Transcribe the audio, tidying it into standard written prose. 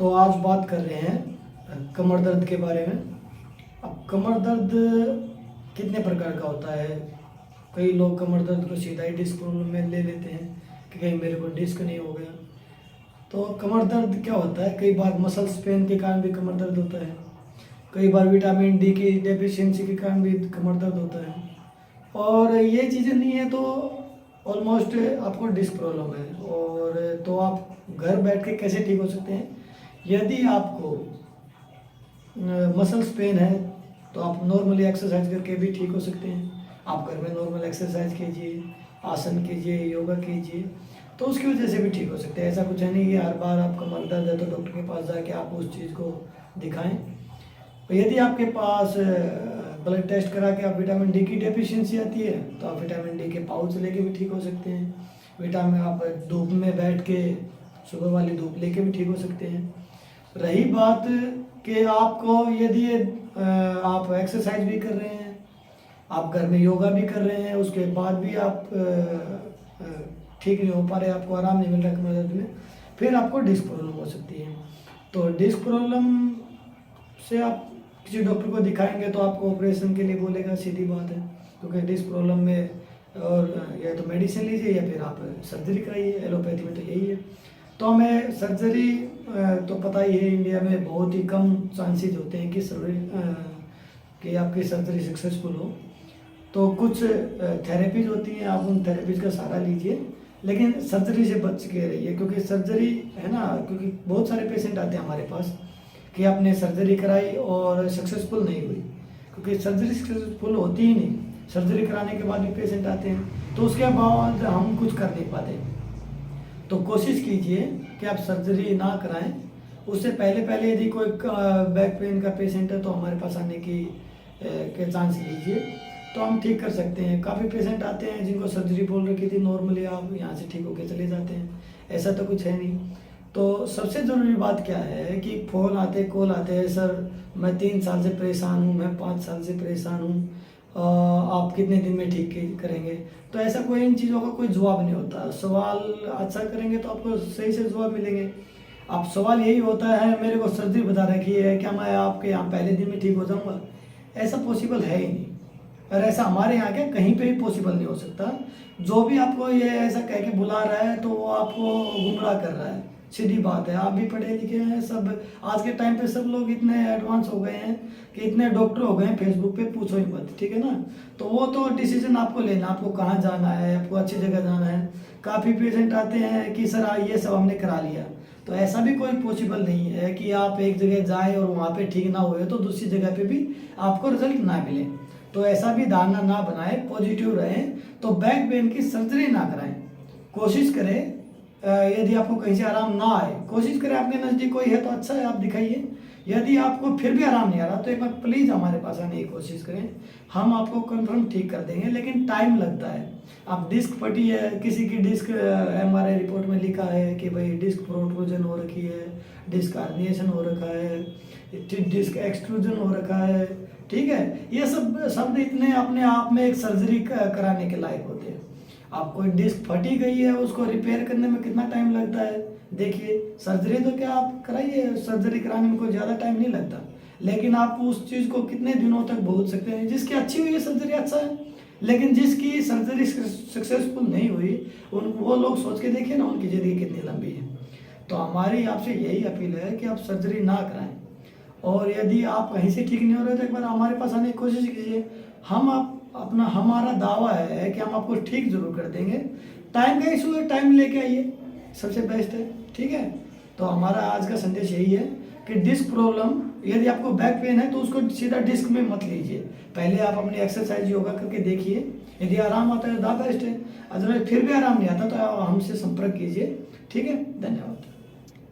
तो आज बात कर रहे हैं कमर दर्द के बारे में। अब कमर दर्द कितने प्रकार का होता है। कई लोग कमर दर्द को सीधा ही डिस्क प्रॉब्लम में ले लेते हैं कि कहीं मेरे को डिस्क नहीं हो गया। तो कमर दर्द क्या होता है, कई बार मसल्स पेन के कारण भी कमर दर्द होता है, कई बार विटामिन डी की डेफिशिएंसी के कारण भी कमर दर्द होता है, और ये चीज़ें नहीं है तो ऑलमोस्ट आपको डिस्क प्रॉब्लम है। और तो आप घर बैठ के कैसे ठीक हो सकते हैं। यदि आपको मसल्स पेन है तो आप नॉर्मली एक्सरसाइज करके भी ठीक हो सकते हैं। आप घर में नॉर्मल एक्सरसाइज कीजिए, आसन कीजिए, योगा कीजिए, तो उसकी वजह से भी ठीक हो सकते हैं। ऐसा कुछ है नहीं कि हर बार आपका कमर दर्द है तो डॉक्टर के पास जाके आप उस चीज़ को दिखाएं। तो यदि आपके पास ब्लड टेस्ट करा के आप विटामिन डी की डेफिशिएंसी आती है तो आप विटामिन डी के पाउच लेके भी ठीक हो सकते हैं। विटामिन आप धूप में बैठ के सुबह वाली धूप लेके भी ठीक हो सकते हैं। रही बात कि आपको यदि आप एक्सरसाइज भी कर रहे हैं, आप घर में योगा भी कर रहे हैं, उसके बाद भी आप ठीक नहीं हो पा रहे, आपको आराम नहीं मिल रहा कमर दर्द में, फिर आपको डिस्क प्रॉब्लम हो सकती है। तो डिस्क प्रॉब्लम से आप किसी डॉक्टर को दिखाएंगे तो आपको ऑपरेशन के लिए बोलेगा, सीधी बात है, क्योंकि डिस्क प्रॉब्लम में और या तो मेडिसिन लीजिए या फिर आप सर्जरी कराइए। एलोपैथी में तो यही है। तो हमें सर्जरी तो पता ही है, इंडिया में बहुत ही कम चांसेस होते हैं कि आपकी सर्जरी सक्सेसफुल हो। तो कुछ थेरेपीज होती हैं, आप उन थेरेपीज का सहारा लीजिए, लेकिन सर्जरी से बच के रहिए, क्योंकि सर्जरी है ना, क्योंकि बहुत सारे पेशेंट आते हैं हमारे पास कि आपने सर्जरी कराई और सक्सेसफुल नहीं हुई, क्योंकि सर्जरी सक्सेसफुल होती ही नहीं। सर्जरी कराने के बाद भी पेशेंट आते हैं तो उसके बाद हम कुछ कर नहीं पाते। तो कोशिश कीजिए कि आप सर्जरी ना कराएं। उससे पहले यदि कोई बैक पेन का पेशेंट है तो हमारे पास आने के चांस लीजिए, तो हम ठीक कर सकते हैं। काफ़ी पेशेंट आते हैं जिनको सर्जरी बोल रखी थी, नॉर्मली आप यहाँ से ठीक होके चले जाते हैं, ऐसा तो कुछ है नहीं। तो सबसे ज़रूरी बात क्या है कि फ़ोन आते, कॉल आते हैं, सर मैं 3 साल से परेशान हूँ, मैं 5 साल से परेशान हूँ, आप कितने दिन में ठीक करेंगे। तो ऐसा कोई इन चीज़ों का कोई जवाब नहीं होता। सवाल अच्छा करेंगे तो आपको सही से जवाब मिलेंगे। आप सवाल यही होता है, मेरे को सर्जरी बता रखी है, क्या मैं आपके यहाँ पहले दिन में ठीक हो जाऊँगा। ऐसा पॉसिबल है ही नहीं, और ऐसा हमारे यहाँ के कहीं पे भी पॉसिबल नहीं हो सकता। जो भी आपको ये ऐसा कह के बुला रहा है तो वो आपको गुमराह कर रहा है, सीधी बात है। आप भी पढ़े लिखे हैं, सब आज के टाइम पे सब लोग इतने एडवांस हो गए हैं कि इतने डॉक्टर हो गए हैं, फेसबुक पे पूछो ही मत, ठीक है ना। तो वो तो डिसीजन आपको लेना, आपको कहाँ जाना है, आपको अच्छी जगह जाना है। काफ़ी पेशेंट आते हैं कि सर ये सब हमने करा लिया, तो ऐसा भी कोई पॉसिबल नहीं है कि आप एक जगह जाए और वहाँ पे ठीक ना हुए तो दूसरी जगह पे भी आपको रिजल्ट ना मिले। तो ऐसा भी धारणा ना बनाए, पॉजिटिव रहें। तो बैक पेन की सर्जरी ना कराएं, कोशिश करें। यदि आपको कहीं से आराम ना आए, कोशिश करें आपके नज़दीक कोई है तो अच्छा है, आप दिखाइए। यदि आपको फिर भी आराम नहीं आ रहा तो एक बार प्लीज़ हमारे पास आने की कोशिश करें, हम आपको कंफर्म ठीक कर देंगे, लेकिन टाइम लगता है। आप डिस्क फटी है, किसी की डिस्क MRI रिपोर्ट में लिखा है कि भाई डिस्क प्रोट्रूजन हो रखी है, डिस्क हार्निएशन हो रखा है, डिस्क एक्सट्रूजन हो रखा है, ठीक है। ये सब शब्द इतने अपने आप में एक सर्जरी कराने के लायक होते हैं। आप कोई डिस्क फटी गई है, उसको रिपेयर करने में कितना टाइम लगता है, देखिए। सर्जरी तो क्या आप कराइए, सर्जरी कराने में कोई ज़्यादा टाइम नहीं लगता, लेकिन आप उस चीज़ को कितने दिनों तक भुगत सकते हैं। जिसकी अच्छी हुई है सर्जरी अच्छा है, लेकिन जिसकी सर्जरी सक्सेसफुल नहीं हुई वो लोग सोच के देखिए ना, उनकी ज़िंदगी कितनी लंबी है। तो हमारी आपसे यही अपील है कि आप सर्जरी ना कराएं, और यदि आप कहीं से ठीक नहीं हो रहे तो एक बार हमारे पास आने की कोशिश कीजिए। हमारा दावा है कि हम आपको ठीक जरूर कर देंगे। टाइम का इशू है, टाइम लेके आइए, सबसे बेस्ट है, ठीक है। तो हमारा आज का संदेश यही है कि डिस्क प्रॉब्लम, यदि आपको बैक पेन है तो उसको सीधा डिस्क में मत लीजिए। पहले आप अपनी एक्सरसाइज योगा करके देखिए, यदि आराम आता है तो द बेस्ट है, अदरवाइज फिर भी आराम नहीं आता तो हमसे संपर्क कीजिए, ठीक है। धन्यवाद।